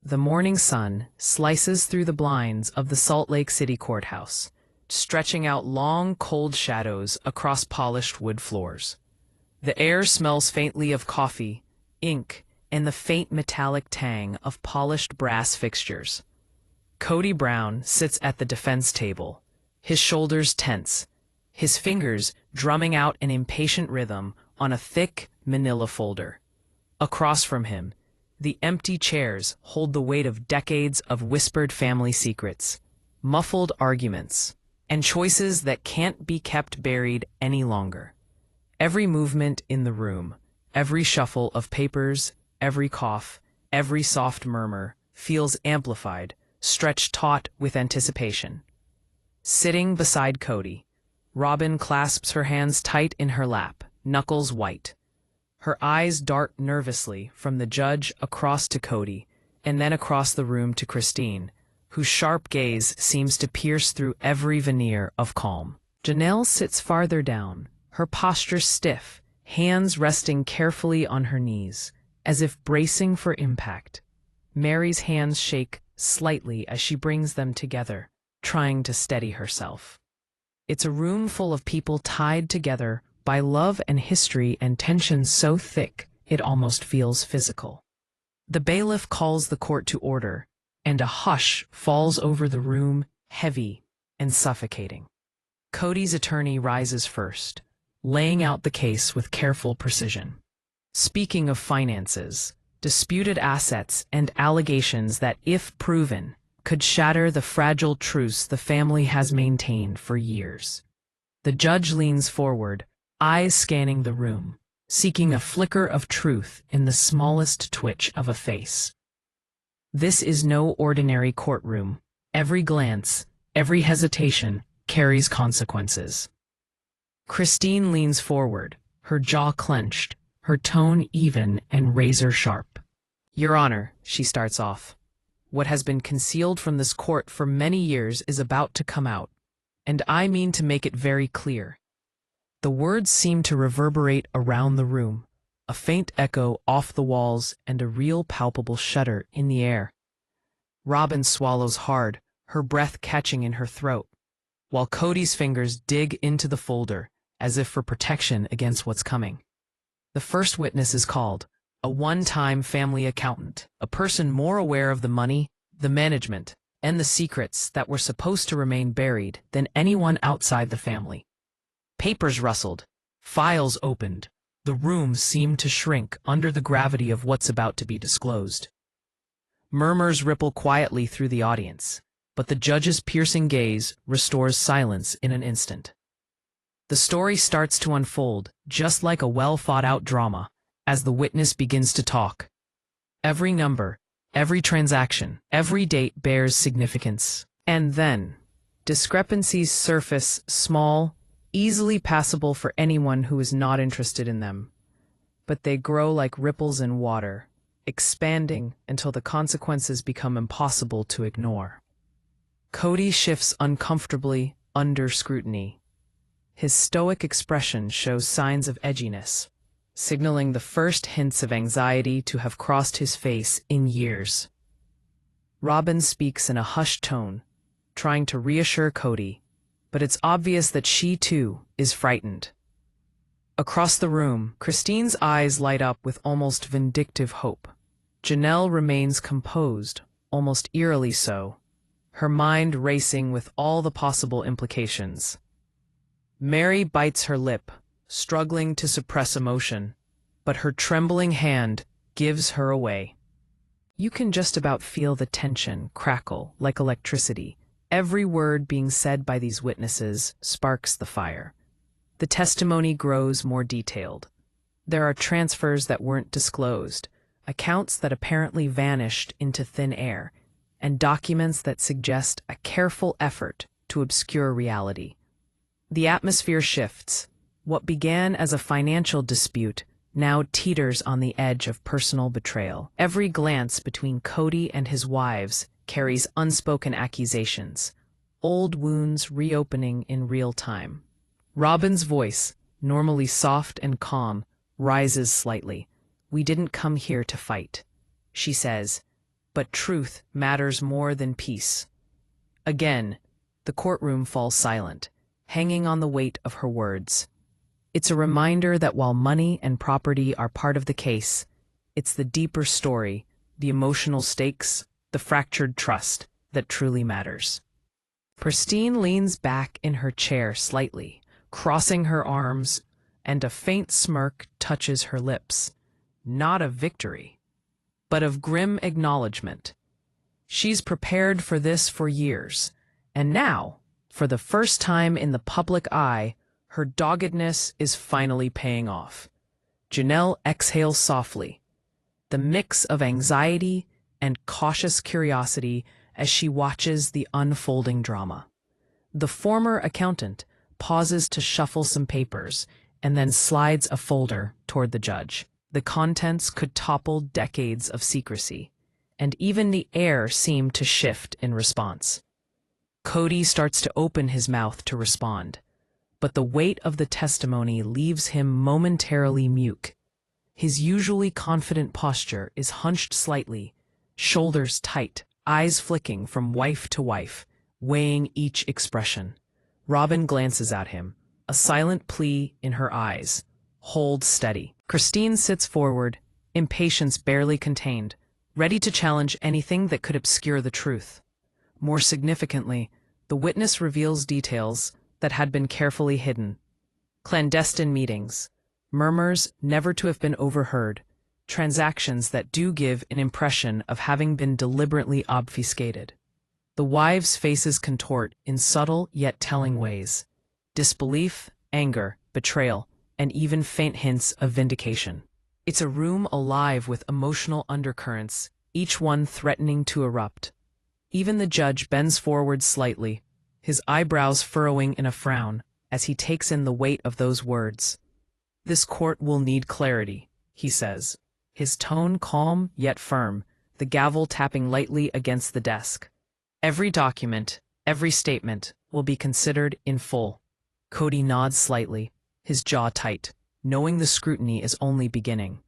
The morning sun slices through the blinds of the Salt Lake City courthouse, stretching out long, cold shadows across polished wood floors. The air smells faintly of coffee, ink, and the faint metallic tang of polished brass fixtures. Kody Brown sits at the defense table, his shoulders tense, his fingers drumming out an impatient rhythm on a thick manila folder. Across from him, the empty chairs hold the weight of decades of whispered family secrets, muffled arguments, and choices that can't be kept buried any longer. Every movement in the room, every shuffle of papers, every cough, every soft murmur feels amplified, stretched taut with anticipation. Sitting beside Kody, Robyn clasps her hands tight in her lap, knuckles white. Her eyes dart nervously from the judge across to Kody, and then across the room to Christine, whose sharp gaze seems to pierce through every veneer of calm. Janelle sits farther down, her posture stiff, hands resting carefully on her knees, as if bracing for impact. Meri's hands shake slightly as she brings them together, trying to steady herself. It's a room full of people tied together by love and history and tension so thick it almost feels physical. The bailiff calls the court to order, and a hush falls over the room, heavy and suffocating. Kody's attorney rises first, laying out the case with careful precision. Speaking of finances, disputed assets, and allegations that, if proven, could shatter the fragile truce the family has maintained for years. The judge leans forward, eyes scanning the room, seeking a flicker of truth in the smallest twitch of a face. This is no ordinary courtroom. Every glance, every hesitation carries consequences. Christine leans forward, her jaw clenched, her tone even and razor-sharp. "Your Honor," she starts off, "what has been concealed from this court for many years is about to come out, and I mean to make it very clear." The words seem to reverberate around the room, a faint echo off the walls and a real palpable shudder in the air. Robyn swallows hard, her breath catching in her throat, while Kody's fingers dig into the folder, as if for protection against what's coming. The first witness is called, a one-time family accountant, a person more aware of the money, the management, and the secrets that were supposed to remain buried than anyone outside the family. Papers rustled, files opened. The room seemed to shrink under the gravity of what's about to be disclosed. Murmurs ripple quietly through the audience, but the judge's piercing gaze restores silence in an instant. The story starts to unfold, just like a well-thought-out drama, as the witness begins to talk. Every number, every transaction, every date bears significance. And then, discrepancies surface, small, easily passable for anyone who is not interested in them. But they grow like ripples in water, expanding until the consequences become impossible to ignore. Kody shifts uncomfortably under scrutiny. His stoic expression shows signs of edginess, signaling the first hints of anxiety to have crossed his face in years. Robyn speaks in a hushed tone, trying to reassure Kody, but it's obvious that she, too, is frightened. Across the room, Christine's eyes light up with almost vindictive hope. Janelle remains composed, almost eerily so, her mind racing with all the possible implications. Meri bites her lip, struggling to suppress emotion, but her trembling hand gives her away. You can just about feel the tension crackle like electricity. Every word being said by these witnesses sparks the fire. The testimony grows more detailed. There are transfers that weren't disclosed, accounts that apparently vanished into thin air, and documents that suggest a careful effort to obscure reality. The atmosphere shifts. What began as a financial dispute now teeters on the edge of personal betrayal. Every glance between Kody and his wives carries unspoken accusations, old wounds reopening in real time. Robyn's voice, normally soft and calm, rises slightly. "We didn't come here to fight," she says, but truth matters more than peace. Again, the courtroom falls silent, hanging on the weight of her words. It's a reminder that while money and property are part of the case, it's the deeper story, the emotional stakes, the fractured trust that truly matters. Christine leans back in her chair slightly, crossing her arms, and a faint smirk touches her lips. Not of victory, but of grim acknowledgement. She's prepared for this for years, and now, for the first time in the public eye, her doggedness is finally paying off. Janelle exhales softly, the mix of anxiety and cautious curiosity as she watches the unfolding drama. The former accountant pauses to shuffle some papers and then slides a folder toward the judge. The contents could topple decades of secrecy, and even the air seemed to shift in response. Kody starts to open his mouth to respond, but the weight of the testimony leaves him momentarily mute. His usually confident posture is hunched slightly, shoulders tight, eyes flicking from wife to wife, weighing each expression. Robyn glances at him, a silent plea in her eyes. Hold steady. Christine sits forward, impatience barely contained, ready to challenge anything that could obscure the truth. More significantly, the witness reveals details that had been carefully hidden. Clandestine meetings, murmurs never to have been overheard, transactions that do give an impression of having been deliberately obfuscated. The wives' faces contort in subtle yet telling ways. Disbelief, anger, betrayal, and even faint hints of vindication. It's a room alive with emotional undercurrents, each one threatening to erupt. Even the judge bends forward slightly, his eyebrows furrowing in a frown as he takes in the weight of those words. This court will need clarity, he says, his tone calm yet firm, the gavel tapping lightly against the desk. Every document, every statement will be considered in full. Kody nods slightly, his jaw tight, knowing the scrutiny is only beginning.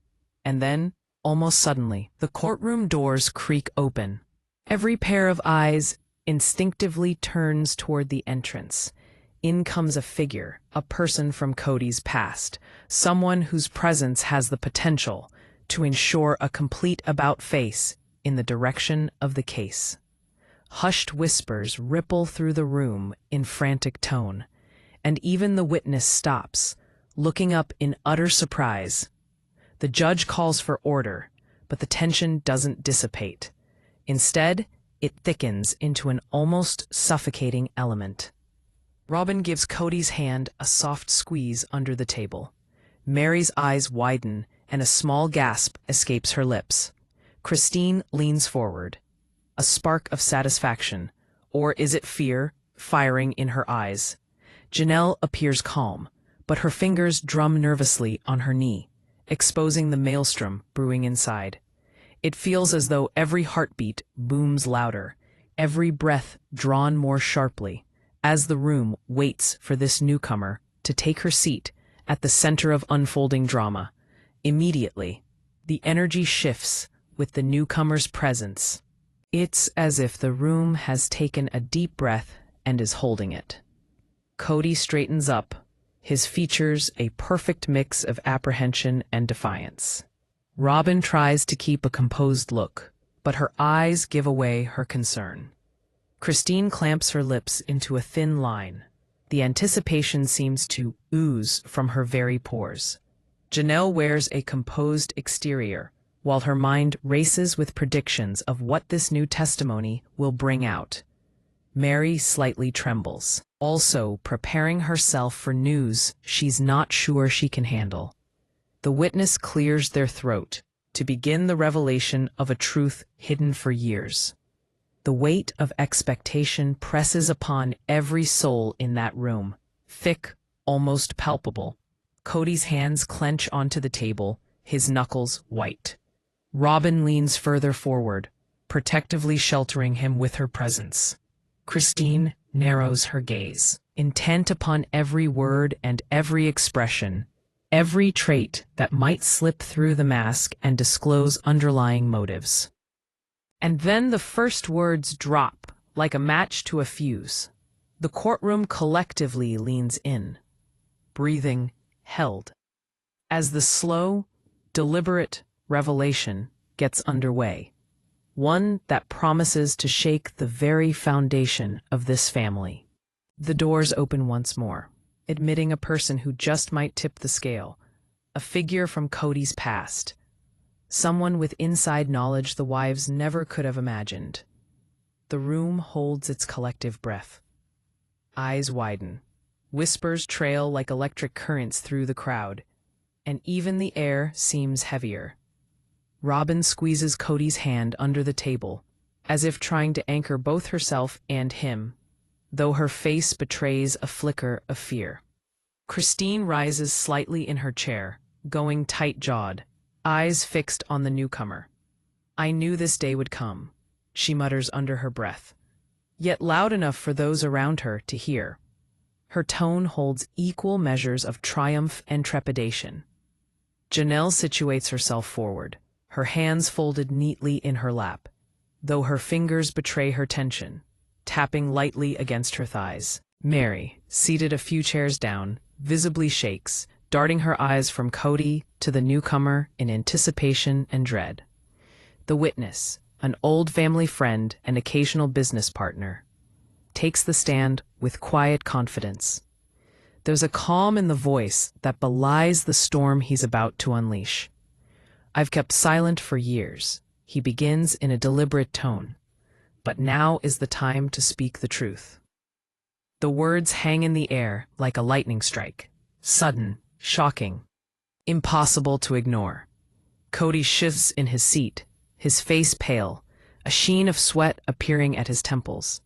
And then, almost suddenly, the courtroom doors creak open. Every pair of eyes instinctively turns toward the entrance. In comes a figure, a person from Kody's past, someone whose presence has the potential to ensure a complete about-face in the direction of the case. Hushed whispers ripple through the room in frantic tone, and even the witness stops, looking up in utter surprise. The judge calls for order, but the tension doesn't dissipate. Instead, it thickens into an almost suffocating element. Robyn gives Kody's hand a soft squeeze under the table. Meri's eyes widen, and a small gasp escapes her lips. Christine leans forward, a spark of satisfaction, or is it fear, firing in her eyes. Janelle appears calm, but her fingers drum nervously on her knee, exposing the maelstrom brewing inside. It feels as though every heartbeat booms louder, every breath drawn more sharply, as the room waits for this newcomer to take her seat at the center of unfolding drama. Immediately, the energy shifts with the newcomer's presence. It's as if the room has taken a deep breath and is holding it. Kody straightens up, his features a perfect mix of apprehension and defiance. Robyn tries to keep a composed look, but her eyes give away her concern. Christine clamps her lips into a thin line. The anticipation seems to ooze from her very pores. Janelle wears a composed exterior, while her mind races with predictions of what this new testimony will bring out. Meri slightly trembles, also preparing herself for news she's not sure she can handle. The witness clears their throat to begin the revelation of a truth hidden for years. The weight of expectation presses upon every soul in that room, thick, almost palpable. Kody's hands clench onto the table, his knuckles white. Robyn leans further forward, protectively sheltering him with her presence. Christine narrows her gaze, intent upon every word and every expression, every trait that might slip through the mask and disclose underlying motives. And then the first words drop, like a match to a fuse. The courtroom collectively leans in, breathing held, as the slow, deliberate revelation gets underway. One that promises to shake the very foundation of this family. The doors open once more, admitting a person who just might tip the scale, a figure from Kody's past, someone with inside knowledge the wives never could have imagined. The room holds its collective breath. Eyes widen, whispers trail like electric currents through the crowd, and even the air seems heavier. Robyn squeezes Kody's hand under the table, as if trying to anchor both herself and him, though her face betrays a flicker of fear. Christine rises slightly in her chair, going tight-jawed, eyes fixed on the newcomer. "I knew this day would come," she mutters under her breath, yet loud enough for those around her to hear. Her tone holds equal measures of triumph and trepidation. Janelle situates herself forward, her hands folded neatly in her lap, though her fingers betray her tension, tapping lightly against her thighs. Meri, seated a few chairs down, visibly shakes, darting her eyes from Kody to the newcomer in anticipation and dread. The witness, an old family friend and occasional business partner, takes the stand with quiet confidence. There's a calm in the voice that belies the storm he's about to unleash. "I've kept silent for years," he begins in a deliberate tone, "but now is the time to speak the truth." The words hang in the air like a lightning strike, sudden, shocking, impossible to ignore. Kody shifts in his seat, his face pale, a sheen of sweat appearing at his temples.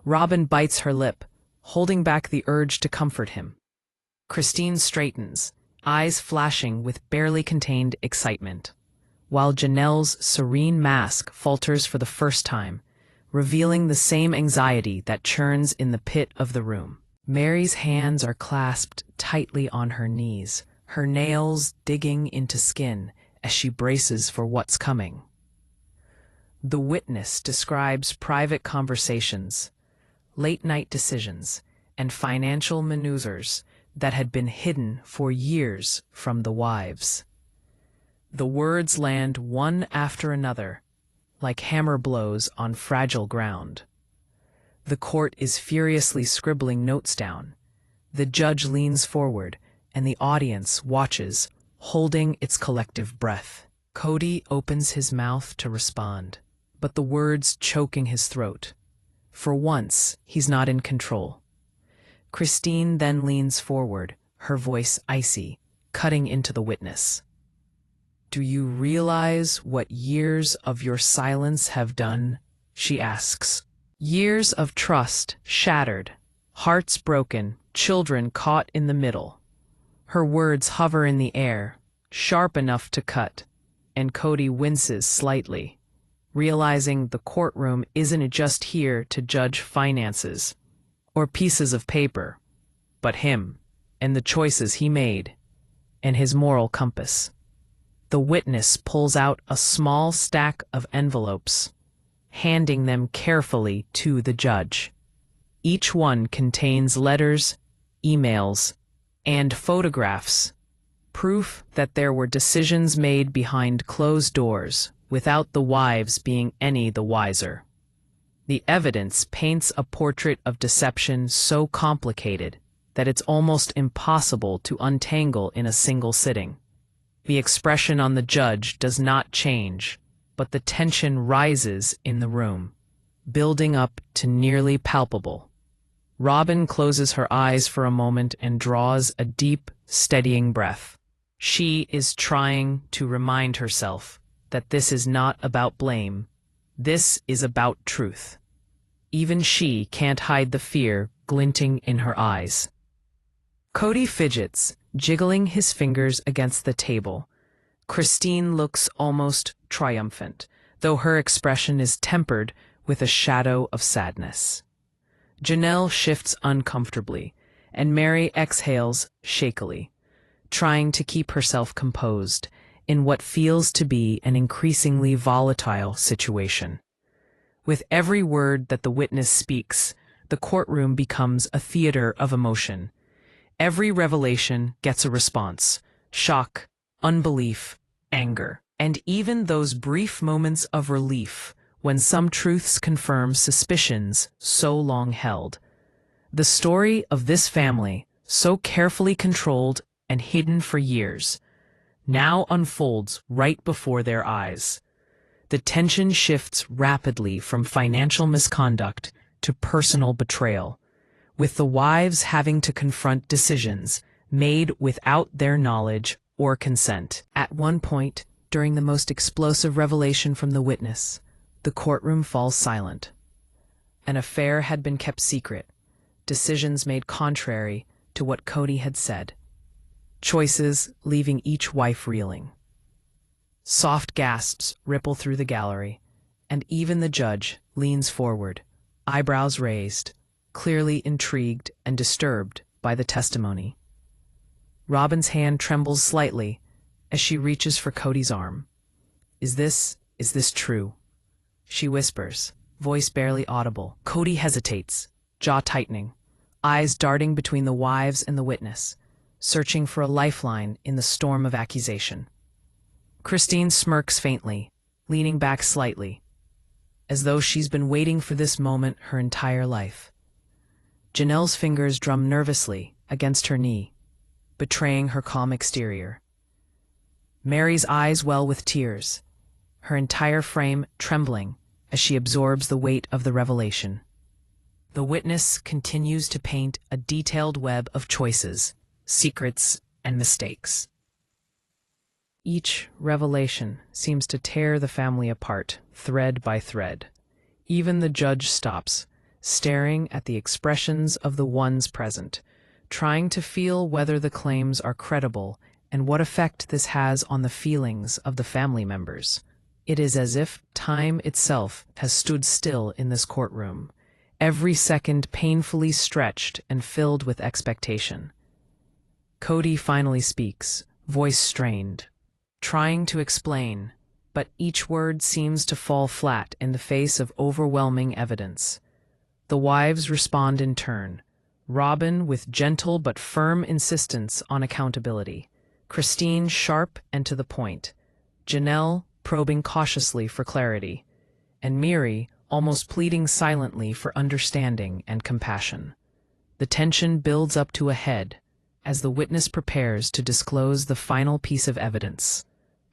Robyn bites her lip, holding back the urge to comfort him. Christine straightens, eyes flashing with barely contained excitement, while Janelle's serene mask falters for the first time, revealing the same anxiety that churns in the pit of the room. Meri's hands are clasped tightly on her knees, her nails digging into skin as she braces for what's coming. The witness describes private conversations, late-night decisions, and financial maneuvers that had been hidden for years from the wives. The words land one after another, like hammer blows on fragile ground. The court is furiously scribbling notes down. The judge leans forward, and the audience watches, holding its collective breath. Kody opens his mouth to respond, but the words choking his throat. For once, he's not in control. Christine then leans forward, her voice icy, cutting into the witness. "Do you realize what years of your silence have done?" she asks. "Years of trust shattered, hearts broken, children caught in the middle." Her words hover in the air, sharp enough to cut, and Kody winces slightly, realizing the courtroom isn't just here to judge finances or pieces of paper, but him and the choices he made and his moral compass. The witness pulls out a small stack of envelopes, handing them carefully to the judge. Each one contains letters, emails, and photographs, proof that there were decisions made behind closed doors without the wives being any the wiser. The evidence paints a portrait of deception so complicated that it's almost impossible to untangle in a single sitting. The expression on the judge does not change, but the tension rises in the room, building up to nearly palpable. Robyn closes her eyes for a moment and draws a deep, steadying breath. She is trying to remind herself that this is not about blame. This is about truth. Even she can't hide the fear glinting in her eyes. Kody fidgets, jiggling his fingers against the table. Christine looks almost triumphant, though her expression is tempered with a shadow of sadness. Janelle shifts uncomfortably, and Meri exhales shakily, trying to keep herself composed in what feels to be an increasingly volatile situation. With every word that the witness speaks, the courtroom becomes a theater of emotion. Every revelation gets a response: shock, unbelief, anger, and even those brief moments of relief when some truths confirm suspicions so long held. The story of this family, so carefully controlled and hidden for years, now unfolds right before their eyes. The tension shifts rapidly from financial misconduct to personal betrayal, with the wives having to confront decisions made without their knowledge or consent. At one point, during the most explosive revelation from the witness, the courtroom falls silent. An affair had been kept secret, decisions made contrary to what Kody had said, choices leaving each wife reeling. Soft gasps ripple through the gallery, and even the judge leans forward, eyebrows raised, clearly intrigued and disturbed by the testimony. Robyn's hand trembles slightly as she reaches for Kody's arm. Is this true?" she whispers, voice barely audible. Kody hesitates, jaw tightening, eyes darting between the wives and the witness, searching for a lifeline in the storm of accusation. Christine smirks faintly, leaning back slightly, as though she's been waiting for this moment her entire life. Janelle's fingers drum nervously against her knee, betraying her calm exterior. Meri's eyes well with tears, her entire frame trembling as she absorbs the weight of the revelation. The witness continues to paint a detailed web of choices, secrets, and mistakes. Each revelation seems to tear the family apart, thread by thread. Even the judge stops, staring at the expressions of the ones present, trying to feel whether the claims are credible and what effect this has on the feelings of the family members. It is as if time itself has stood still in this courtroom, every second painfully stretched and filled with expectation. Kody finally speaks, voice strained, trying to explain, but each word seems to fall flat in the face of overwhelming evidence. The wives respond in turn, Robyn with gentle but firm insistence on accountability, Christine sharp and to the point, Janelle probing cautiously for clarity, and Meri almost pleading silently for understanding and compassion. The tension builds up to a head as the witness prepares to disclose the final piece of evidence,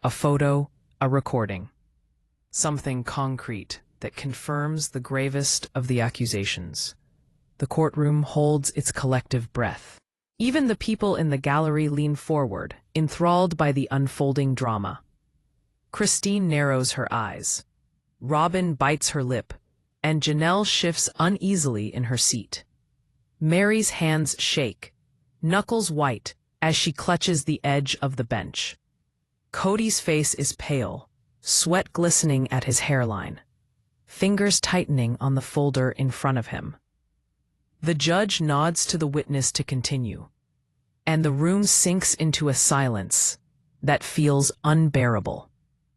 a photo, a recording, something concrete that confirms the gravest of the accusations. The courtroom holds its collective breath. Even the people in the gallery lean forward, enthralled by the unfolding drama. Christine narrows her eyes. Robyn bites her lip, and Janelle shifts uneasily in her seat. Meri's hands shake, knuckles white, as she clutches the edge of the bench. Kody's face is pale, sweat glistening at his hairline, fingers tightening on the folder in front of him. The judge nods to the witness to continue, and the room sinks into a silence that feels unbearable.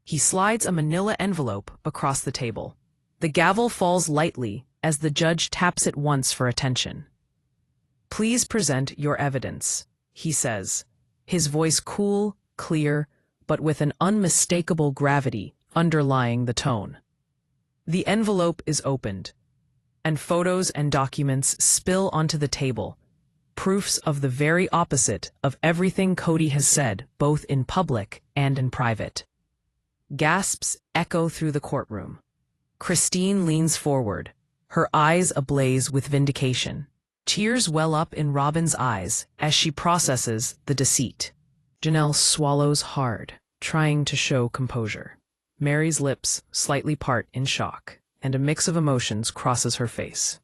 He slides a manila envelope across the table. The gavel falls lightly as the judge taps it once for attention. "Please present your evidence," he says, his voice cool, clear, but with an unmistakable gravity underlying the tone. The envelope is opened, and photos and documents spill onto the table, proofs of the very opposite of everything Kody has said, both in public and in private. Gasps echo through the courtroom. Christine leans forward, her eyes ablaze with vindication. Tears well up in Robyn's eyes as she processes the deceit. Janelle swallows hard, trying to show composure. Meri's lips slightly part in shock, and a mix of emotions crosses her face.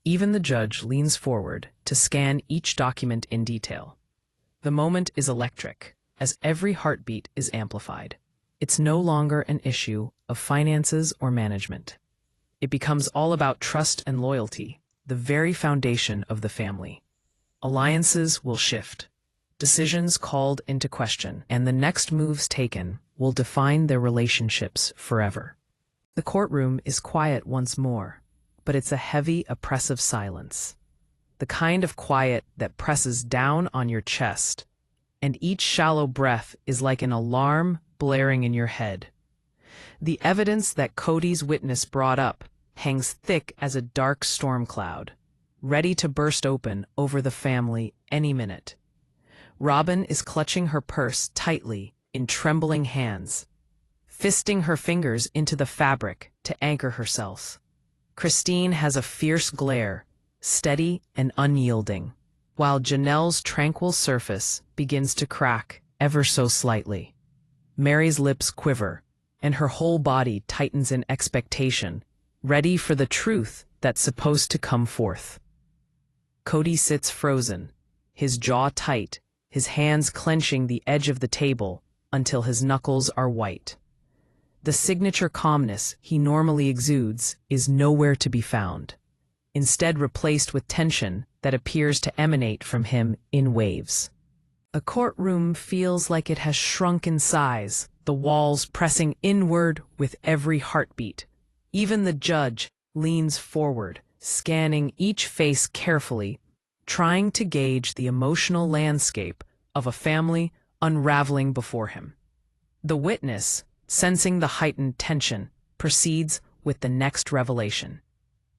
Even the judge leans forward to scan each document in detail. The moment is electric, as every heartbeat is amplified. It's no longer an issue of finances or management. It becomes all about trust and loyalty, the very foundation of the family. Alliances will shift, decisions called into question, and the next moves taken will define their relationships forever. The courtroom is quiet once more, but it's a heavy, oppressive silence. The kind of quiet that presses down on your chest, and each shallow breath is like an alarm blaring in your head. The evidence that Kody's witness brought up hangs thick as a dark storm cloud, ready to burst open over the family any minute. Robyn is clutching her purse tightly in trembling hands, fisting her fingers into the fabric to anchor herself. Christine has a fierce glare, steady and unyielding, while Janelle's tranquil surface begins to crack ever so slightly. Meri's lips quiver, and her whole body tightens in expectation, ready for the truth that's supposed to come forth. Kody sits frozen, his jaw tight, his hands clenching the edge of the table until his knuckles are white. The signature calmness he normally exudes is nowhere to be found, instead replaced with tension that appears to emanate from him in waves. The courtroom feels like it has shrunk in size, the walls pressing inward with every heartbeat. Even the judge leans forward, scanning each face carefully, trying to gauge the emotional landscape of a family unraveling before him. The witness, sensing the heightened tension, proceeds with the next revelation.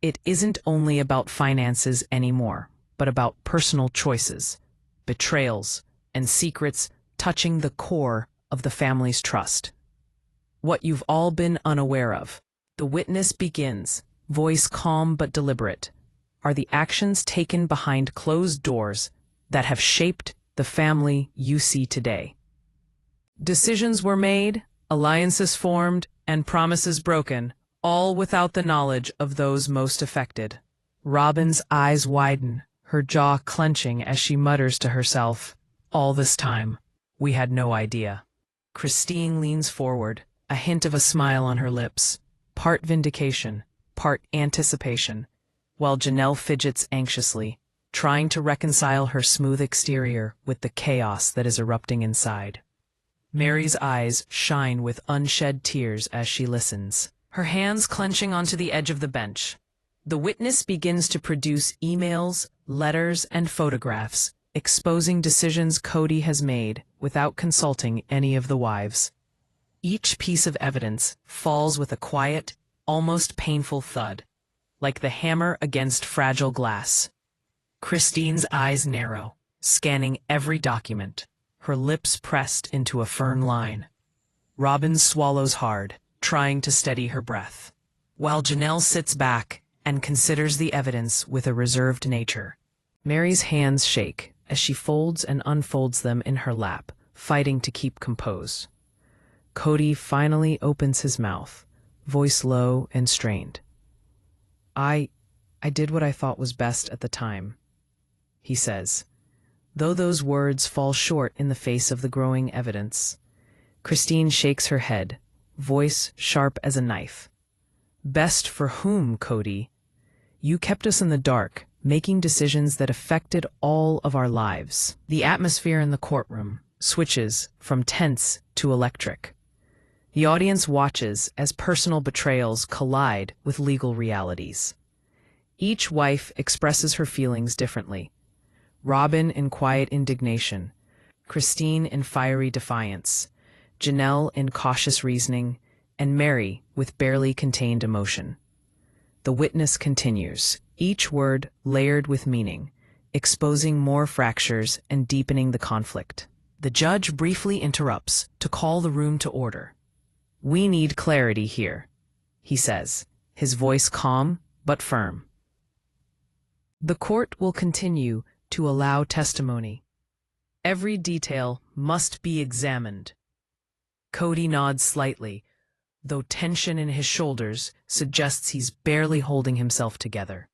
It isn't only about finances anymore, but about personal choices, betrayals, and secrets touching the core of the family's trust. What you've all been unaware of, the witness begins, voice calm but deliberate, are the actions taken behind closed doors that have shaped the family you see today. Decisions were made, alliances formed, and promises broken, all without the knowledge of those most affected. Robyn's eyes widen, her jaw clenching as she mutters to herself, "All this time, we had no idea." Christine leans forward, a hint of a smile on her lips, part vindication, part anticipation, while Janelle fidgets anxiously, trying to reconcile her smooth exterior with the chaos that is erupting inside. Meri's eyes shine with unshed tears as she listens, her hands clenching onto the edge of the bench. The witness begins to produce emails, letters, and photographs, exposing decisions Kody has made without consulting any of the wives. Each piece of evidence falls with a quiet, almost painful thud, like the hammer against fragile glass. Christine's eyes narrow, scanning every document, her lips pressed into a firm line. Robyn swallows hard, trying to steady her breath, while Janelle sits back and considers the evidence with a reserved nature. Meri's hands shake as she folds and unfolds them in her lap, fighting to keep compose. Kody finally opens his mouth, voice low and strained. I did what I thought was best at the time," he says, though those words fall short in the face of the growing evidence. Christine shakes her head, voice sharp as a knife. "Best for whom, Kody? You kept us in the dark, making decisions that affected all of our lives." The atmosphere in the courtroom switches from tense to electric. The audience watches as personal betrayals collide with legal realities. Each wife expresses her feelings differently. Robyn in quiet indignation, Christine in fiery defiance, Janelle in cautious reasoning, and Meri with barely contained emotion. The witness continues, each word layered with meaning, exposing more fractures and deepening the conflict. The judge briefly interrupts to call the room to order. "We need clarity here," he says, his voice calm but firm. "The court will continue to allow testimony. Every detail must be examined." Kody nods slightly, though tension in his shoulders suggests he's barely holding himself together.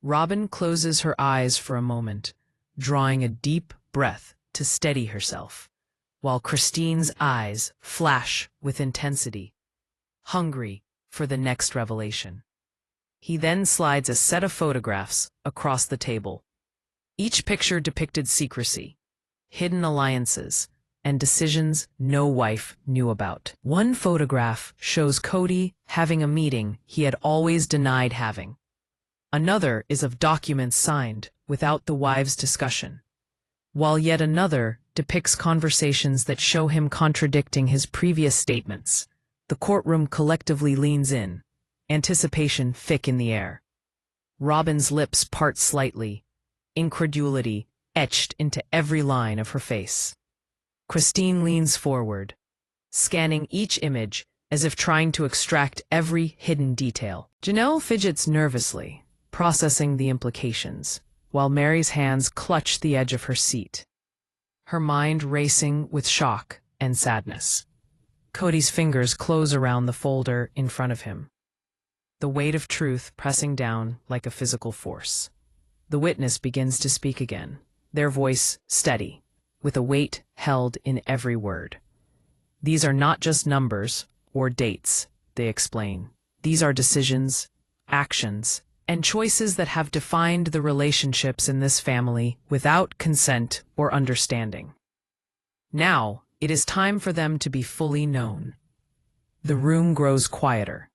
Robyn closes her eyes for a moment, drawing a deep breath to steady herself, while Christine's eyes flash with intensity, hungry for the next revelation. He then slides a set of photographs across the table. Each picture depicted secrecy, hidden alliances, and decisions no wife knew about. One photograph shows Kody having a meeting he had always denied having. Another is of documents signed without the wife's discussion, while yet another depicts conversations that show him contradicting his previous statements. The courtroom collectively leans in, anticipation thick in the air. Robyn's lips part slightly, incredulity etched into every line of her face. Christine leans forward, scanning each image as if trying to extract every hidden detail. Janelle fidgets nervously, processing the implications, while Meri's hands clutch the edge of her seat, her mind racing with shock and sadness. Kody's fingers close around the folder in front of him, the weight of truth pressing down like a physical force. The witness begins to speak again, their voice steady, with a weight held in every word. These are not just numbers or dates, they explain. These are decisions, actions, and choices that have defined the relationships in this family without consent or understanding. Now, it is time for them to be fully known. The room grows quieter,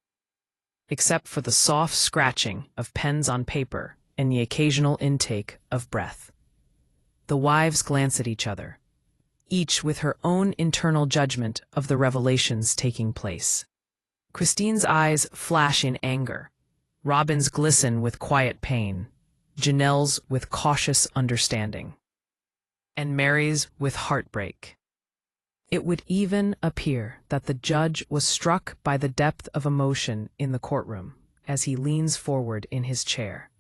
except for the soft scratching of pens on paper and the occasional intake of breath. The wives glance at each other, each with her own internal judgment of the revelations taking place. Christine's eyes flash in anger, Robyn's glisten with quiet pain, Janelle's with cautious understanding, and Meri's with heartbreak. It would even appear that the judge was struck by the depth of emotion in the courtroom as he leans forward in his chair.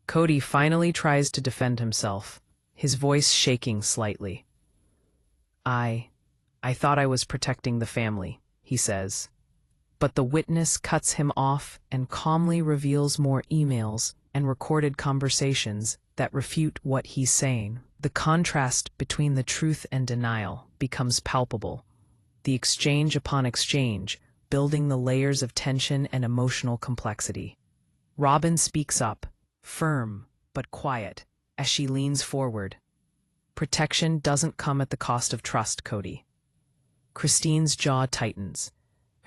Kody finally tries to defend himself, his voice shaking slightly. I thought I was protecting the family, he says. But the witness cuts him off and calmly reveals more emails and recorded conversations that refute what he's saying. The contrast between the truth and denial becomes palpable, the exchange upon exchange building the layers of tension and emotional complexity. Robyn speaks up, firm but quiet, as she leans forward. Protection doesn't come at the cost of trust, Kody. Christine's jaw tightens.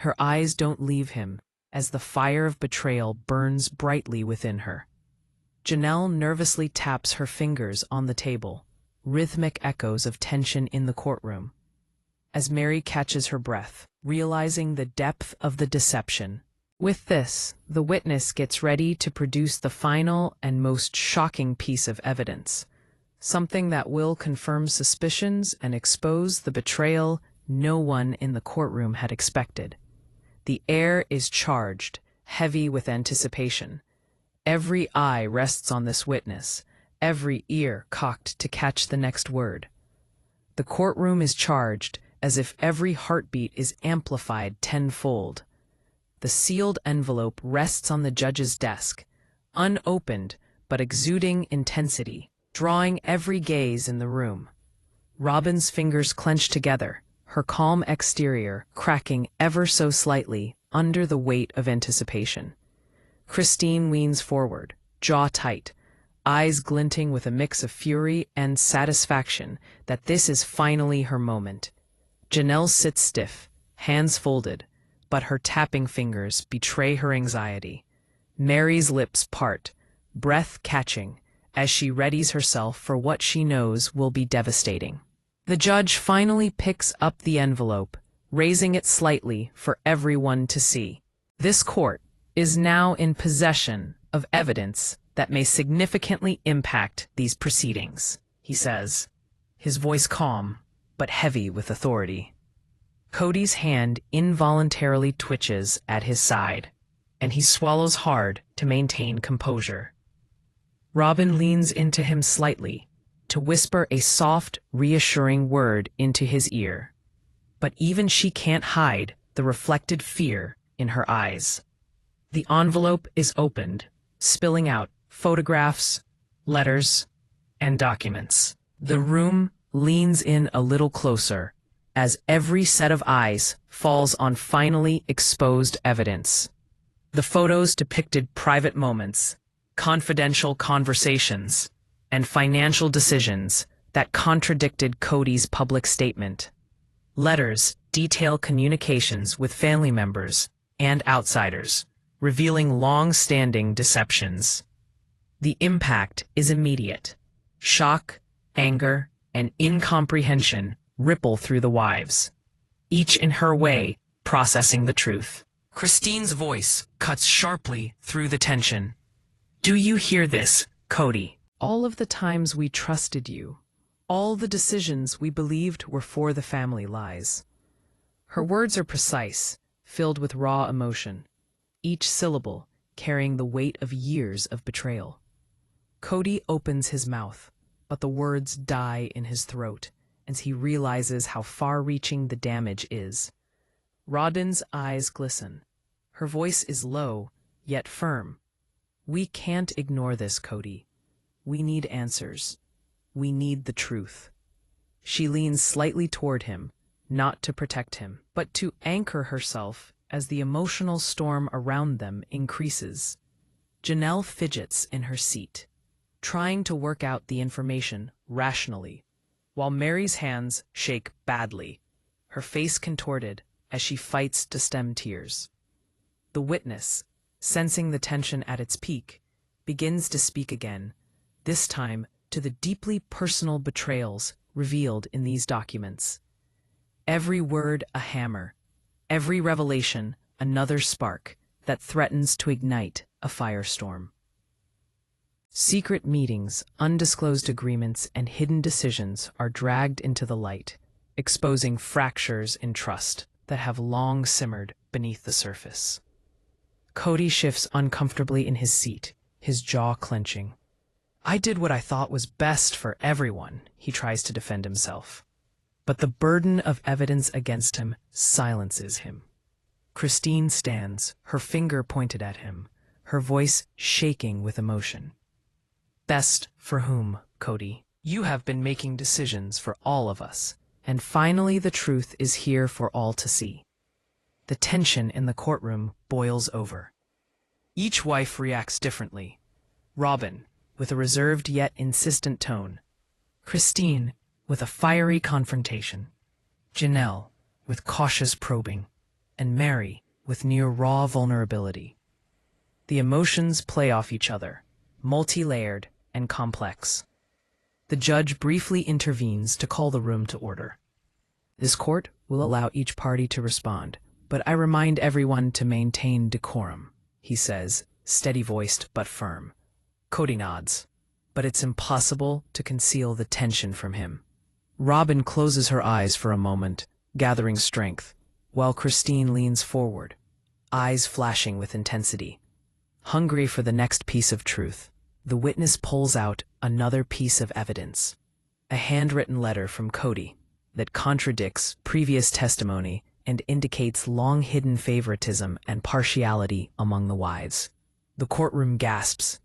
Her eyes don't leave him as the fire of betrayal burns brightly within her. Janelle nervously taps her fingers on the table, rhythmic echoes of tension in the courtroom. As Meri catches her breath, realizing the depth of the deception. With this, the witness gets ready to produce the final and most shocking piece of evidence, something that will confirm suspicions and expose the betrayal no one in the courtroom had expected. The air is charged, heavy with anticipation. Every eye rests on this witness, every ear cocked to catch the next word. The courtroom is charged as if every heartbeat is amplified tenfold. The sealed envelope rests on the judge's desk, unopened but exuding intensity, drawing every gaze in the room. Robyn's fingers clench together, her calm exterior cracking ever so slightly under the weight of anticipation. Christine leans forward, jaw tight, eyes glinting with a mix of fury and satisfaction that this is finally her moment. Janelle sits stiff, hands folded, but her tapping fingers betray her anxiety. Meri's lips part, breath catching, as she readies herself for what she knows will be devastating. The judge finally picks up the envelope, raising it slightly for everyone to see. This court is now in possession of evidence that may significantly impact these proceedings, he says, his voice calm but heavy with authority. Kody's hand involuntarily twitches at his side, and he swallows hard to maintain composure. Robyn leans into him slightly to whisper a soft, reassuring word into his ear, but even she can't hide the reflected fear in her eyes. The envelope is opened, spilling out photographs, letters, and documents. The room leans in a little closer as every set of eyes falls on finally exposed evidence. The photos depicted private moments, confidential conversations, and financial decisions that contradicted Kody's public statement. Letters detail communications with family members and outsiders, revealing long-standing deceptions. The impact is immediate. Shock, anger, and incomprehension ripple through the wives, each in her way processing the truth. Christine's voice cuts sharply through the tension. Do you hear this, Kody? All of the times we trusted you, all the decisions we believed were for the family lies. Her words are precise, filled with raw emotion, each syllable carrying the weight of years of betrayal. Kody opens his mouth, but the words die in his throat as he realizes how far-reaching the damage is. Robyn's eyes glisten. Her voice is low, yet firm. We can't ignore this, Kody. We need answers. We need the truth. She leans slightly toward him, not to protect him, but to anchor herself as the emotional storm around them increases. Janelle fidgets in her seat, trying to work out the information rationally, while Meri's hands shake badly, her face contorted as she fights to stem tears. The witness, sensing the tension at its peak, begins to speak again, this time to the deeply personal betrayals revealed in these documents. Every word a hammer, every revelation another spark that threatens to ignite a firestorm. Secret meetings, undisclosed agreements, and hidden decisions are dragged into the light, exposing fractures in trust that have long simmered beneath the surface. Kody shifts uncomfortably in his seat, his jaw clenching. I did what I thought was best for everyone, he tries to defend himself. But the burden of evidence against him silences him. Christine stands, her finger pointed at him, her voice shaking with emotion. Best for whom, Kody? You have been making decisions for all of us, and finally the truth is here for all to see. The tension in the courtroom boils over. Each wife reacts differently. Robyn, with a reserved yet insistent tone. Christine, with a fiery confrontation. Janelle, with cautious probing. And Meri, with near raw vulnerability. The emotions play off each other, multi-layered and complex. The judge briefly intervenes to call the room to order. This court will allow each party to respond, but I remind everyone to maintain decorum, he says, steady-voiced but firm. Kody nods, but it's impossible to conceal the tension from him. Robyn closes her eyes for a moment, gathering strength, while Christine leans forward, eyes flashing with intensity. Hungry for the next piece of truth, the witness pulls out another piece of evidence, a handwritten letter from Kody that contradicts previous testimony and indicates long-hidden favoritism and partiality among the wives. The courtroom gasps.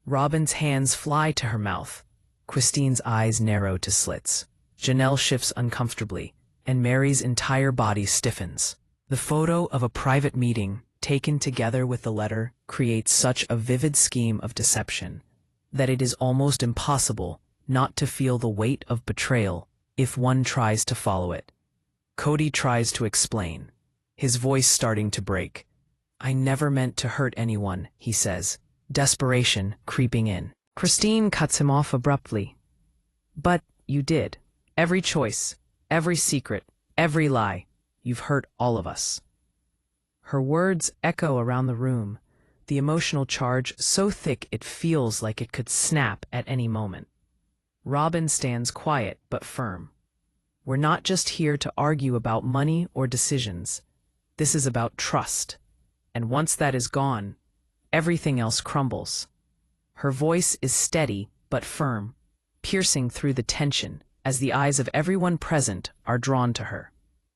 Robyn's hands fly to her mouth. Christine's eyes narrow to slits. Janelle shifts uncomfortably, and Meri's entire body stiffens. The photo of a private meeting, taken together with the letter, creates such a vivid scheme of deception that it is almost impossible not to feel the weight of betrayal if one tries to follow it. Kody tries to explain, his voice starting to break. I never meant to hurt anyone, he says, desperation creeping in. Christine cuts him off abruptly. But you did. Every choice, every secret, every lie, you've hurt all of us. Her words echo around the room, the emotional charge so thick it feels like it could snap at any moment. Robyn stands quiet but firm. We're not just here to argue about money or decisions. This is about trust. And once that is gone, everything else crumbles. Her voice is steady but firm, piercing through the tension as the eyes of everyone present are drawn to her.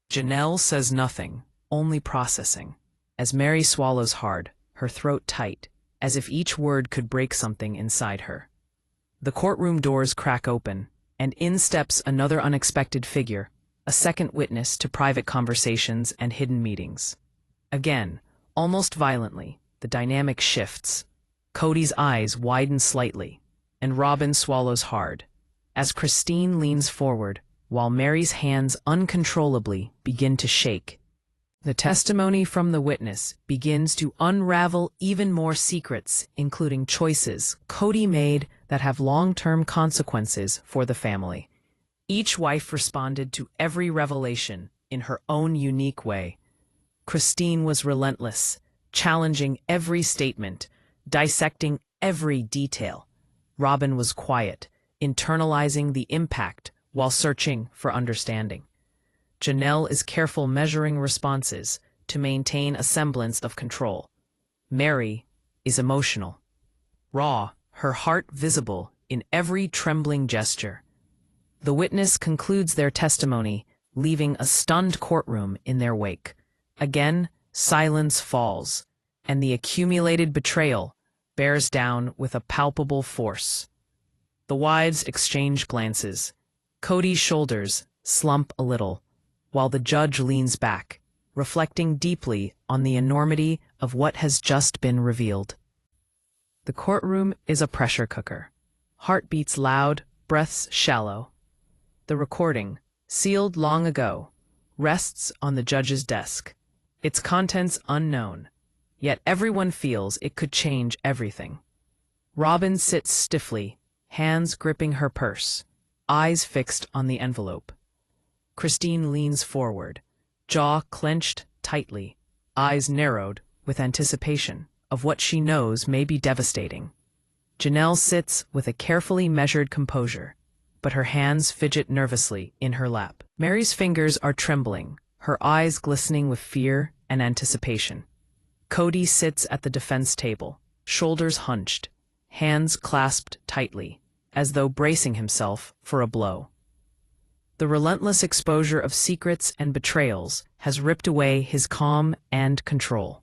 Janelle says nothing, only processing, as Meri swallows hard, her throat tight, as if each word could break something inside her. The courtroom doors crack open, and in steps another unexpected figure, a second witness to private conversations and hidden meetings. Again, almost violently, the dynamic shifts. Kody's eyes widen slightly, and Robyn swallows hard. As Christine leans forward, while Meri's hands uncontrollably begin to shake. The testimony from the witness begins to unravel even more secrets, including choices Kody made that have long-term consequences for the family. Each wife responded to every revelation in her own unique way. Christine was relentless, challenging every statement, dissecting every detail. Robyn was quiet, internalizing the impact while searching for understanding. Janelle is careful, measuring responses to maintain a semblance of control. Meri is emotional, raw, her heart visible in every trembling gesture. The witness concludes their testimony, leaving a stunned courtroom in their wake. Again, silence falls, and the accumulated betrayal bears down with a palpable force. The wives exchange glances. Kody's shoulders slump a little, while the judge leans back, reflecting deeply on the enormity of what has just been revealed. The courtroom is a pressure cooker. Heartbeats loud, breaths shallow. The recording, sealed long ago, rests on the judge's desk, its contents unknown, yet everyone feels it could change everything. Robyn sits stiffly, hands gripping her purse, eyes fixed on the envelope. Christine leans forward, jaw clenched tightly, eyes narrowed with anticipation of what she knows may be devastating. Janelle sits with a carefully measured composure, but her hands fidget nervously in her lap. Meri's fingers are trembling, her eyes glistening with fear and anticipation. Kody sits at the defense table, shoulders hunched, hands clasped tightly, as though bracing himself for a blow. The relentless exposure of secrets and betrayals has ripped away his calm and control.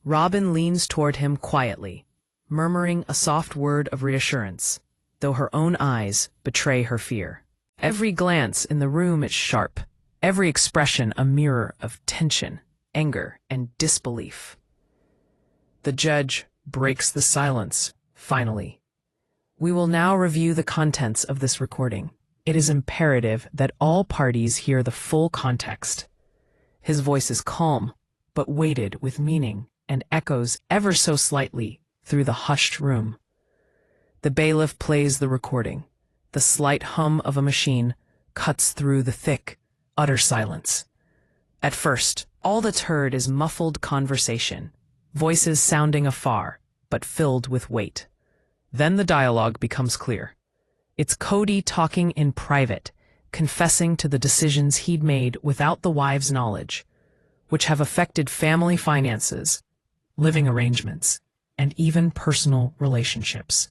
Robyn leans toward him quietly, murmuring a soft word of reassurance, though her own eyes betray her fear. Every glance in the room is sharp, every expression a mirror of tension, anger, and disbelief. The judge breaks the silence, finally. We will now review the contents of this recording. It is imperative that all parties hear the full context. His voice is calm, but weighted with meaning, and echoes ever so slightly through the hushed room. The bailiff plays the recording. The slight hum of a machine cuts through the thick, utter silence. At first, all that's heard is muffled conversation, voices sounding afar, but filled with weight. Then the dialogue becomes clear. It's Kody talking in private, confessing to the decisions he'd made without the wives' knowledge, which have affected family finances, living arrangements, and even personal relationships.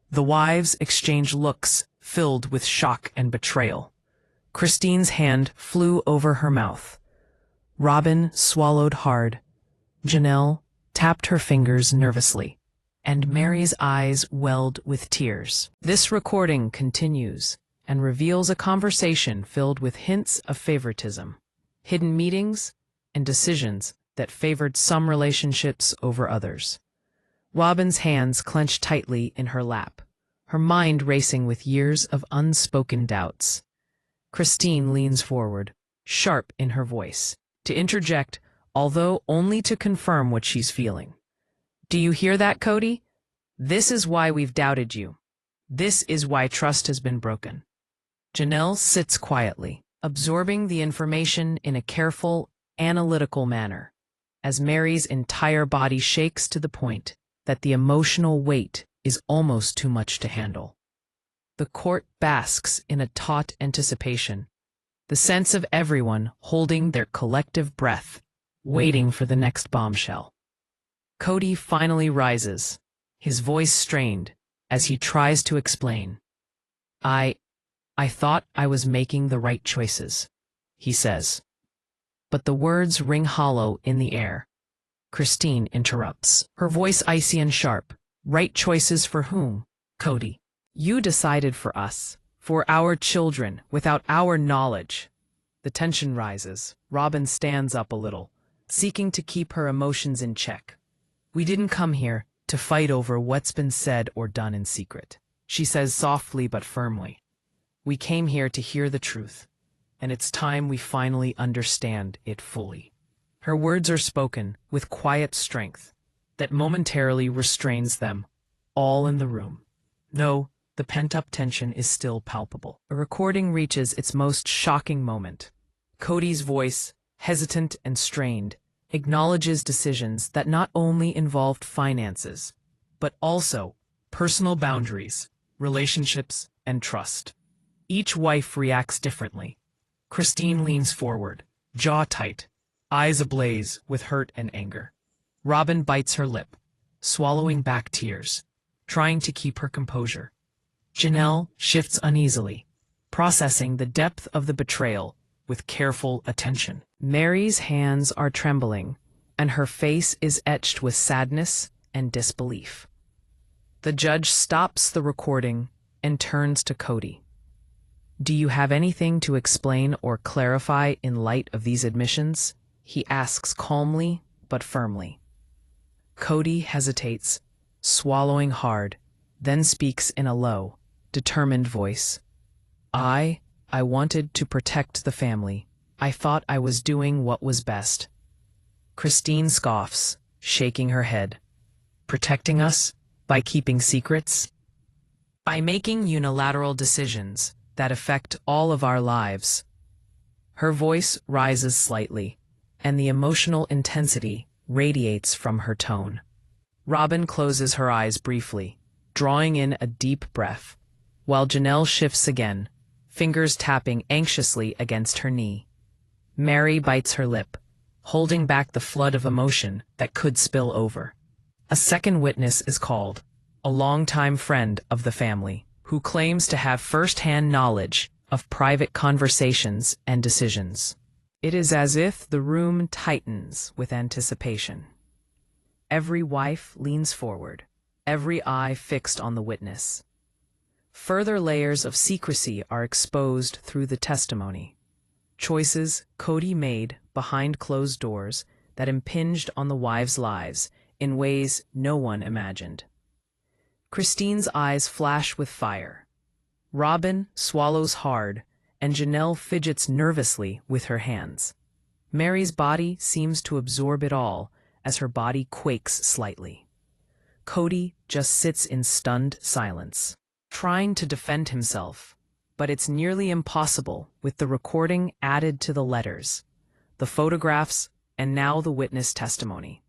The wives exchange looks filled with shock and betrayal. Christine's hand flew over her mouth. Robyn swallowed hard. Janelle tapped her fingers nervously, and Meri's eyes welled with tears. This recording continues and reveals a conversation filled with hints of favoritism, hidden meetings, and decisions that favored some relationships over others. Robyn's hands clenched tightly in her lap, her mind racing with years of unspoken doubts. Christine leans forward, sharp in her voice, to interject, although only to confirm what she's feeling. Do you hear that, Kody? This is why we've doubted you. This is why trust has been broken. Janelle sits quietly, absorbing the information in a careful, analytical manner, as Meri's entire body shakes to the point that the emotional weight is almost too much to handle. The court basks in a taut anticipation, the sense of everyone holding their collective breath, waiting for the next bombshell. Kody finally rises, his voice strained as he tries to explain. I thought I was making the right choices, he says. But the words ring hollow in the air. Christine interrupts, her voice icy and sharp. Right choices for whom, Kody? You decided for us, for our children, without our knowledge. The tension rises. Robyn stands up a little, seeking to keep her emotions in check. We didn't come here to fight over what's been said or done in secret, she says softly but firmly. We came here to hear the truth, and it's time we finally understand it fully. Her words are spoken with quiet strength that momentarily restrains them all in the room. No, the pent-up tension is still palpable. A recording reaches its most shocking moment. Kody's voice, hesitant and strained, acknowledges decisions that not only involved finances, but also personal boundaries, relationships, and trust. Each wife reacts differently. Christine leans forward, jaw tight, eyes ablaze with hurt and anger. Robyn bites her lip, swallowing back tears, trying to keep her composure. Janelle shifts uneasily, processing the depth of the betrayal with careful attention. Meri's hands are trembling, and her face is etched with sadness and disbelief. The judge stops the recording and turns to Kody. "Do you have anything to explain or clarify in light of these admissions?" he asks calmly but firmly. Kody hesitates, swallowing hard, then speaks in a low, determined voice. I wanted to protect the family. I thought I was doing what was best." Christine scoffs, shaking her head. "Protecting us? By keeping secrets? By making unilateral decisions that affect all of our lives." Her voice rises slightly, and the emotional intensity radiates from her tone. Robyn closes her eyes briefly, drawing in a deep breath, while Janelle shifts again, fingers tapping anxiously against her knee. Meri bites her lip, holding back the flood of emotion that could spill over. A second witness is called, a longtime friend of the family, who claims to have first-hand knowledge of private conversations and decisions. It is as if the room tightens with anticipation. Every wife leans forward, every eye fixed on the witness. Further layers of secrecy are exposed through the testimony. Choices Kody made behind closed doors that impinged on the wives' lives in ways no one imagined. Christine's eyes flash with fire. Robyn swallows hard, and Janelle fidgets nervously with her hands. Meri's body seems to absorb it all as her body quakes slightly. Kody just sits in stunned silence, trying to defend himself, but it's nearly impossible with the recording added to the letters, the photographs, and now the witness testimony.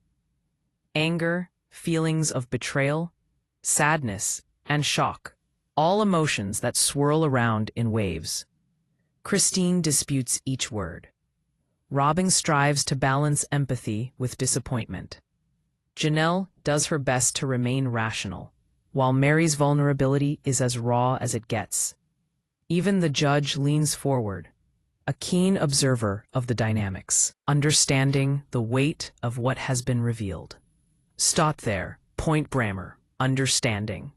Anger, feelings of betrayal, sadness, and shock, all emotions that swirl around in waves. Christine disputes each word. Robyn strives to balance empathy with disappointment. Janelle does her best to remain rational, while Meri's vulnerability is as raw as it gets. Even the judge leans forward, a keen observer of the dynamics, understanding the weight of what has been revealed. Stott there, point Brammer, understanding.